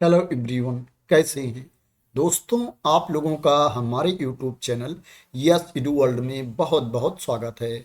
Hello everyone, कैसे हैं दोस्तों। आप लोगों का हमारे यूट्यूब चैनल यस इडू वर्ल्ड में बहुत बहुत स्वागत है।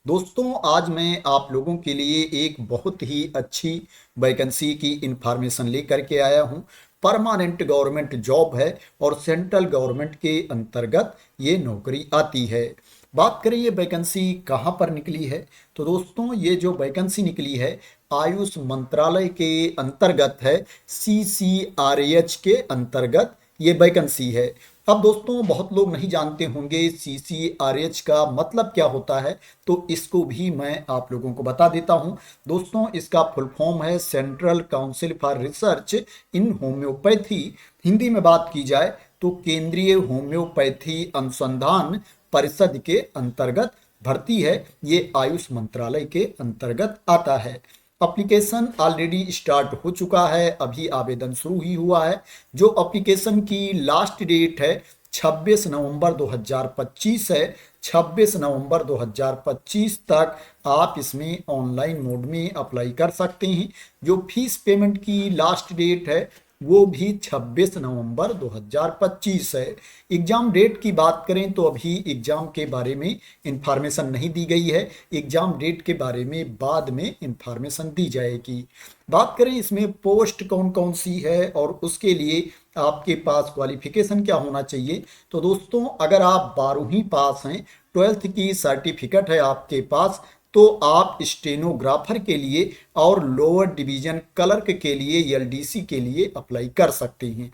दोस्तों, आज मैं आप लोगों के लिए एक बहुत ही अच्छी वैकेंसी की इंफॉर्मेशन लेकर के आया हूं। परमानेंट गवर्नमेंट जॉब है और सेंट्रल गवर्नमेंट के अंतर्गत ये नौकरी आती है। बात करें ये वैकेंसी कहाँ पर निकली है, तो दोस्तों ये जो वैकेंसी निकली है आयुष मंत्रालय के अंतर्गत है। CCRH के अंतर्गत ये वैकेंसी है। अब दोस्तों बहुत लोग नहीं जानते होंगे CCRH का मतलब क्या होता है, तो इसको भी मैं आप लोगों को बता देता हूं। दोस्तों इसका फुल फॉर्म है central council for research in homeopathy. Hindi में बात की जाए तो केंद्रीय होम्योपैथी अनुसंधान परिषद के अंतर्गत भर्ती है। ये आयुष मंत्रालय के अंतर्गत आता है। एप्लीकेशन ऑलरेडी स्टार्ट हो चुका है, अभी आवेदन शुरू ही हुआ है। जो एप्लीकेशन की लास्ट डेट है 26 नवंबर 2025 है। 26 नवंबर 2025 तक आप इसमें ऑनलाइन मोड में अप्लाई कर सकते हैं। जो फीस पेमेंट की लास्ट डेट है वो भी 26 नवंबर 2025 है। एग्ज़ाम डेट की बात करें तो अभी एग्ज़ाम के बारे में इंफॉर्मेशन नहीं दी गई है। एग्ज़ाम डेट के बारे में बाद में इंफॉर्मेशन दी जाएगी। बात करें इसमें पोस्ट कौन कौन सी है और उसके लिए आपके पास क्वालिफिकेशन क्या होना चाहिए, तो दोस्तों अगर आप 12वीं पास हैं, 12th की सर्टिफिकेट है आपके पास, तो आप स्टेनोग्राफर के लिए और लोअर डिवीजन क्लर्क के लिए LDC के लिए अप्लाई कर सकते हैं।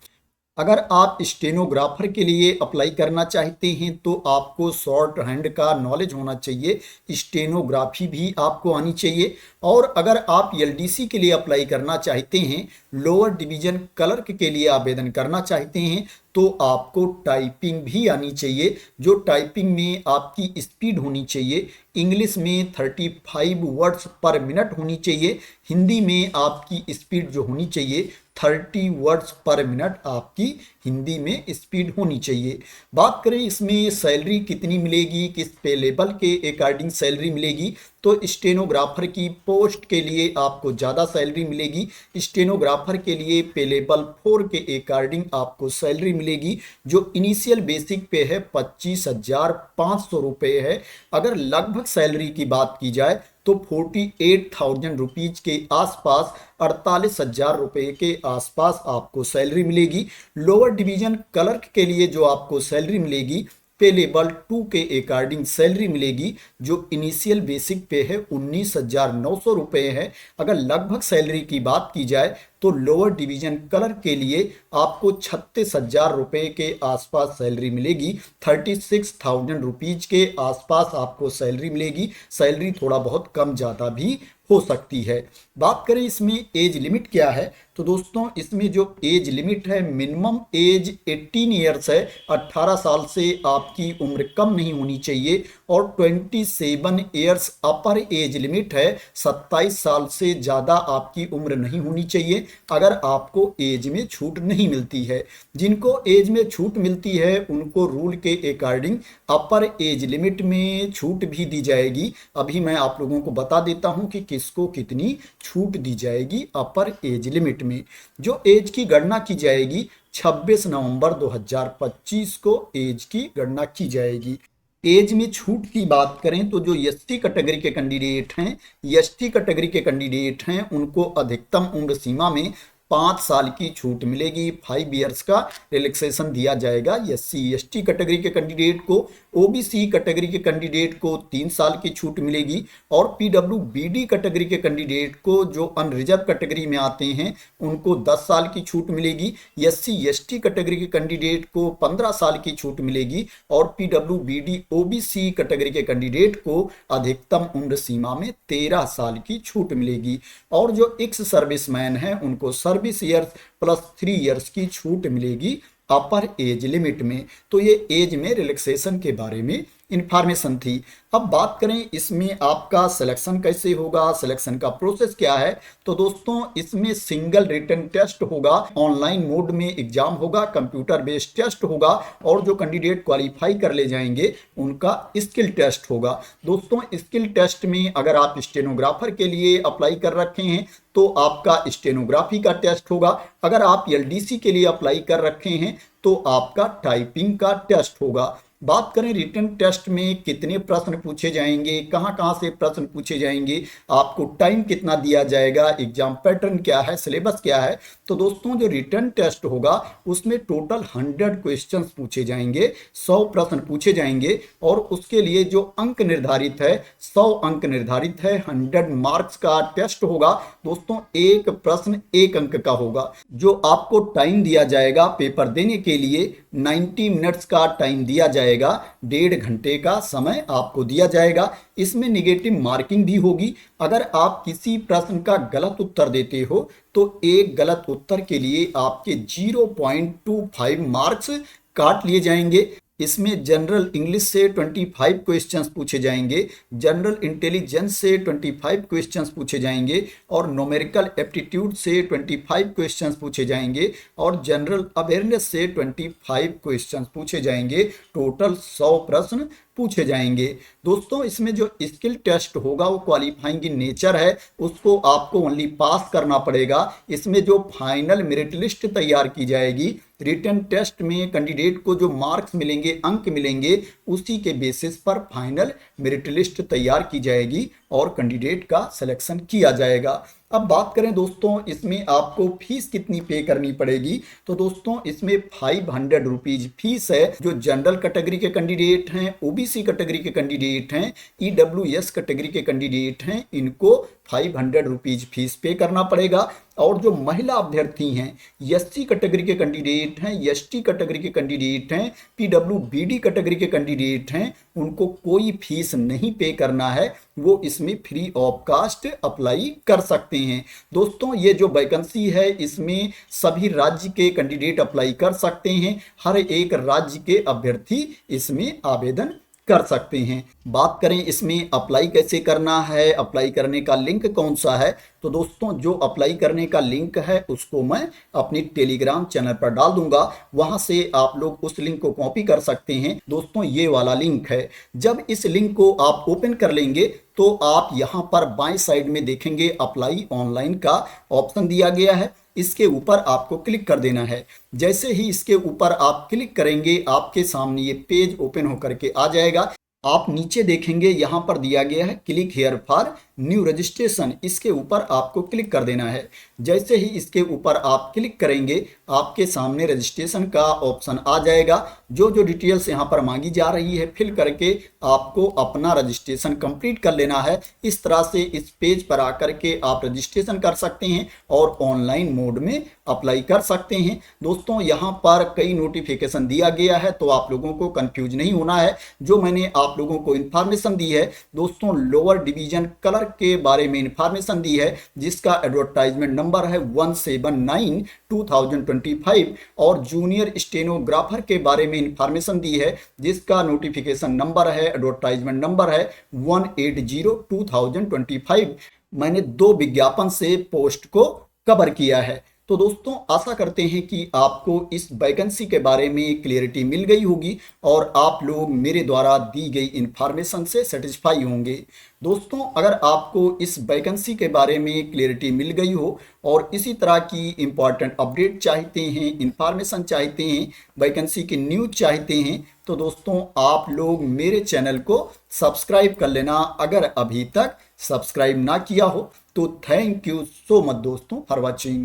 अगर आप स्टेनोग्राफर के लिए अप्लाई करना चाहते हैं तो आपको शॉर्ट हैंड का नॉलेज होना चाहिए, स्टेनोग्राफी भी आपको आनी चाहिए। और अगर आप LDC के लिए अप्लाई करना चाहते हैं, लोअर डिवीजन क्लर्क के लिए आवेदन करना चाहते हैं, तो आपको टाइपिंग भी आनी चाहिए। जो टाइपिंग में आपकी स्पीड होनी चाहिए, इंग्लिश में 35 वर्ड्स पर मिनट होनी चाहिए, हिंदी में आपकी स्पीड जो होनी चाहिए 30 वर्ड्स पर मिनट आपकी हिंदी में स्पीड होनी चाहिए। बात करें इसमें सैलरी कितनी मिलेगी, किस पे लेवल के अकॉर्डिंग सैलरी मिलेगी, तो स्टेनोग्राफर की पोस्ट के लिए आपको ज़्यादा सैलरी मिलेगी। स्टेनोग्राफर के लिए पे लेवल 4 के अकॉर्डिंग आपको सैलरी मिलेगी। जो इनिशियल बेसिक पे है 25,500 रुपये है। अगर लगभग सैलरी की बात की जाए तो 48,000 रुपीज के आसपास, 48,000 रुपये के आसपास आपको सैलरी मिलेगी। लोअर डिवीजन क्लर्क के लिए जो आपको सैलरी मिलेगी पे लेवल 2 के अकॉर्डिंग सैलरी मिलेगी। जो इनिशियल बेसिक पे है 19,900 रुपये है। अगर लगभग सैलरी की बात की जाए तो लोअर डिवीजन क्लर्क के लिए आपको 36,000 रुपये के आसपास सैलरी मिलेगी। 36,000 रुपीज के आसपास आपको सैलरी मिलेगी। सैलरी थोड़ा बहुत कम ज़्यादा भी हो सकती है। बात करें इसमें एज लिमिट क्या है, तो दोस्तों इसमें जो एज लिमिट है मिनिमम एज 18 ईयर्स है। 18 साल से आपकी उम्र कम नहीं होनी चाहिए। और 27 ईयर्स अपर एज लिमिट है। 27 साल से ज़्यादा आपकी उम्र नहीं होनी चाहिए अगर आपको एज में छूट नहीं मिलती है। जिनको एज में छूट मिलती है उनको रूल के अकॉर्डिंग अपर एज लिमिट में छूट भी दी जाएगी। अभी मैं आप लोगों को बता देता हूं कि किसको कितनी छूट दी जाएगी अपर एज लिमिट में। जो एज की गणना की जाएगी 26 नवंबर 2025 को एज की गणना की जाएगी। एज में छूट की बात करें तो जो ST कैटेगरी के कैंडिडेट हैं, ST कैटेगरी के कैंडिडेट हैं, उनको अधिकतम उम्र सीमा में 5 साल की छूट मिलेगी। 5 ईयर्स का रिलैक्सेशन दिया जाएगा SC ST कैटेगरी के कैंडिडेट को। OBC कैटेगरी के कैंडिडेट को 3 साल की छूट मिलेगी। और PWBD कैटेगरी के कैंडिडेट को, जो अनरिजर्व कैटेगरी में आते हैं, उनको 10 साल की छूट मिलेगी। SC ST कैटेगरी के कैंडिडेट को 15 साल की छूट मिलेगी। और PWBD OBC कैटेगरी के कैंडिडेट को अधिकतम उम्र सीमा में 13 साल की छूट मिलेगी। और जो एक्स सर्विसमैन हैं उनको सर्विस ईयर्स प्लस 3 ईयर्स की छूट मिलेगी अपर एज लिमिट में। तो ये एज में रिलैक्सेशन के बारे में इंफॉर्मेशन थी। अब बात करें इसमें आपका सिलेक्शन कैसे होगा, सिलेक्शन का प्रोसेस क्या है। तो दोस्तों इसमें सिंगल रिटन टेस्ट होगा, ऑनलाइन मोड में एग्जाम होगा, कंप्यूटर बेस्ड टेस्ट होगा और जो कैंडिडेट क्वालिफाई कर ले जाएंगे उनका स्किल टेस्ट होगा। दोस्तों स्किल टेस्ट में अगर आप स्टेनोग्राफर के लिए अप्लाई कर रखे हैं तो आपका स्टेनोग्राफी का टेस्ट होगा, अगर आप एलडीसी के लिए अप्लाई कर रखे हैं तो आपका टाइपिंग का टेस्ट होगा। बात करें रिटन टेस्ट में कितने प्रश्न पूछे जाएंगे, कहां कहां से प्रश्न पूछे जाएंगे, आपको टाइम कितना दिया जाएगा, एग्जाम पैटर्न क्या है, सिलेबस क्या है। तो दोस्तों जो रिटन टेस्ट होगा उसमें टोटल 100 क्वेश्चंस पूछे जाएंगे, 100 प्रश्न पूछे जाएंगे और उसके लिए जो अंक निर्धारित है 100 अंक निर्धारित है, 100 मार्क्स का टेस्ट होगा। दोस्तों एक प्रश्न 1 अंक का होगा। जो आपको टाइम दिया जाएगा पेपर देने के लिए 90 मिनट्स का टाइम दिया जाएगा, 1.5 घंटे का समय आपको दिया जाएगा। इसमें निगेटिव मार्किंग भी होगी, अगर आप किसी प्रश्न का गलत उत्तर देते हो तो एक गलत उत्तर के लिए आपके 0.25 मार्क्स काट लिए जाएंगे। इसमें जनरल इंग्लिश से 25 क्वेश्चंस पूछे जाएंगे, जनरल इंटेलिजेंस से 25 क्वेश्चंस पूछे जाएंगे और न्यूमेरिकल एप्टीट्यूड से 25 क्वेश्चंस पूछे जाएंगे और जनरल अवेयरनेस से 25 क्वेश्चंस पूछे जाएंगे। टोटल 100 प्रश्न पूछे जाएंगे। दोस्तों इसमें जो स्किल टेस्ट होगा वो क्वालिफाइंग इन नेचर है, उसको आपको ओनली पास करना पड़ेगा। इसमें जो फाइनल मेरिट लिस्ट तैयार की जाएगी, रिटन टेस्ट में कैंडिडेट को जो मार्क्स मिलेंगे, अंक मिलेंगे, उसी के बेसिस पर फाइनल मेरिट लिस्ट तैयार की जाएगी और कैंडिडेट का सिलेक्शन किया जाएगा। अब बात करें दोस्तों इसमें आपको फीस कितनी पे करनी पड़ेगी। तो दोस्तों इसमें 500 रुपीज फीस है। जो जनरल कैटेगरी के कैंडिडेट हैं, ओबीसी कैटेगरी के कैंडिडेट हैं, ईडब्ल्यूएस कैटेगरी के कैंडिडेट हैं, इनको 500 रुपीज फीस पे करना पड़ेगा। और जो महिला अभ्यर्थी हैं, एससी कैटेगरी के कैंडिडेट हैं, एसटी कैटेगरी के कैंडिडेट हैं, पीडब्ल्यूबीडी कैटेगरी के कैंडिडेट हैं, उनको कोई फीस नहीं पे करना है, वो इसमें फ्री ऑफ कास्ट अप्लाई कर सकते हैं। दोस्तों ये जो वैकेंसी है इसमें सभी राज्य के कैंडिडेट अप्लाई कर सकते हैं, हर एक राज्य के अभ्यर्थी इसमें आवेदन कर सकते हैं। बात करें इसमें अप्लाई कैसे करना है, अप्लाई करने का लिंक कौन सा है। तो दोस्तों जो अप्लाई करने का लिंक है उसको मैं अपनी टेलीग्राम चैनल पर डाल दूंगा, वहां से आप लोग उस लिंक को कॉपी कर सकते हैं। दोस्तों ये वाला लिंक है। जब इस लिंक को आप ओपन कर लेंगे तो आप यहां पर बाएं साइड में देखेंगे अप्लाई ऑनलाइन का ऑप्शन दिया गया है, इसके ऊपर आपको क्लिक कर देना है। जैसे ही इसके ऊपर आप क्लिक करेंगे आपके सामने ये पेज ओपन होकर के आ जाएगा। आप नीचे देखेंगे यहाँ पर दिया गया है click here for new registration, इसके ऊपर आपको क्लिक कर देना है। जैसे ही इसके ऊपर आप क्लिक करेंगे आपके सामने रजिस्ट्रेशन का ऑप्शन आ जाएगा। जो जो डिटेल्स यहाँ पर मांगी जा रही है फिल करके आपको अपना रजिस्ट्रेशन कंप्लीट कर लेना है। इस तरह से इस पेज पर आकर के आप रजिस्ट्रेशन कर सकते हैं और ऑनलाइन मोड में अप्लाई कर सकते हैं। दोस्तों यहाँ पर कई नोटिफिकेशन दिया गया है तो आप लोगों को कंफ्यूज नहीं होना है। जो मैंने आप लोगों को इन्फॉर्मेशन दी है दोस्तों, लोअर डिवीजन कलर के बारे में इंफॉर्मेशन दी है जिसका एडवर्टाइजमेंट नंबर है 179/2025 और जूनियर स्टेनोग्राफर के बारे में इंफॉर्मेशन दी है जिसका नोटिफिकेशन नंबर है, एडवर्टाइजमेंट नंबर है 180/2025। मैंने 2 विज्ञापन से पोस्ट को कवर किया है। तो दोस्तों आशा करते हैं कि आपको इस वैकेंसी के बारे में क्लियरिटी मिल गई होगी और आप लोग मेरे द्वारा दी गई इंफॉर्मेशन से सेटिस्फाई होंगे। दोस्तों अगर आपको इस वैकेंसी के बारे में क्लियरिटी मिल गई हो और इसी तरह की इंपॉर्टेंट अपडेट चाहते हैं, इंफॉर्मेशन चाहते हैं, वैकेंसी की न्यूज चाहते हैं, तो दोस्तों आप लोग मेरे चैनल को सब्सक्राइब कर लेना अगर अभी तक सब्सक्राइब ना किया हो। तो थैंक यू सो मच दोस्तों फॉर वॉचिंग।